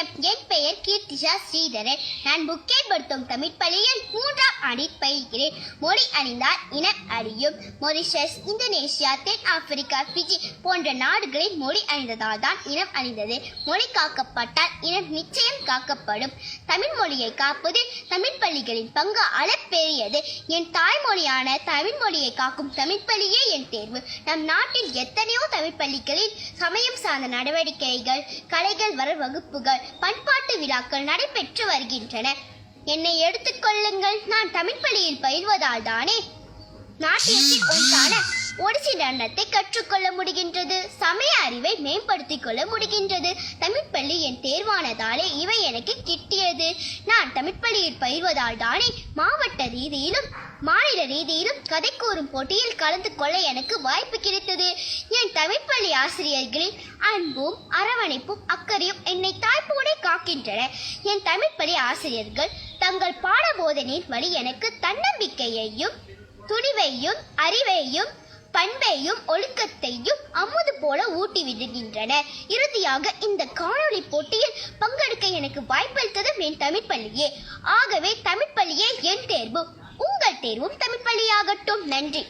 வணக்கம். என் பெயர் கீர்த்திஷா ஸ்ரீதரன். நான் முக்கியப்படுத்தும் தமிழ் பள்ளியில் 3ஆம் ஆண்டில் பயில்கிறேன். மொழி அணிந்தால் இனம் அழியும். மொரிஷஸ், இந்தோனேஷியா, தென் ஆப்பிரிக்கா, பிஜி போன்ற நாடுகளில் மொழி அணிந்ததால் தான் இனம் அழிந்தது. மொழி காக்கப்பட்டால் இனம் நிச்சயம் காக்கப்படும். தமிழ் மொழியை காப்பதில் தமிழ் பள்ளிகளின் பங்கு அளப்பெரியது. என் தாய்மொழியான தமிழ் மொழியை காக்கும் தமிழ் பள்ளியே என் தேர்வு. நம் நாட்டில் எத்தனையோ தமிழ் பள்ளிகளில் சமயம் சார்ந்த நடவடிக்கைகள், கலைகள் வர வகுப்புகள், பண்பாட்டு விழாக்கள் நடைபெற்று வருகின்றன. என்னை எடுத்துக்கொள்ளுங்கள். நான் தமிழ் பள்ளியில் பயில்வதால் தானே நாட்டியத்தில் ஒன்றான ஒடிசி நடனத்தை கற்றுக்கொள்ள முடிகின்றது. சமய அறிவை மேம்படுத்திக் கொள்ள முடிகின்றது. தமிழ் பள்ளி என் தேர்வானதாலே இவை எனக்கு கிட்டியது. நான் தமிழ் பள்ளியில் பயில்வதால் தானே மாவட்ட ரீதியிலும் மாநில ரீதியிலும் கதை கூறும் போட்டியில் கலந்து கொள்ள எனக்கு வாய்ப்பு கிடைத்தது. என் தமிழ் பள்ளி ஆசிரியர்களின் அன்பும் அரவணைப்பும் அக்கறையும் என்னை தாய்ப்போட காக்கின்றன. என் தமிழ் பள்ளி ஆசிரியர்கள் தங்கள் பாட போதனையின் வழி எனக்கு தன்னம்பிக்கையையும் துணிவையும் அறிவையும் பண்பையும் ஒழுக்கத்தையும் அமுது போல ஊட்டி விடுகின்றனர். இறுதியாக இந்த காணொளி போட்டியில் பங்கெடுக்க எனக்கு வாய்ப்பளித்ததும் என் தமிழ் பள்ளியே. ஆகவே தமிழ் பள்ளியே என் தேர்வு. உங்கள் தேர்வும் தமிழ் பள்ளியாகட்டும். நன்றி.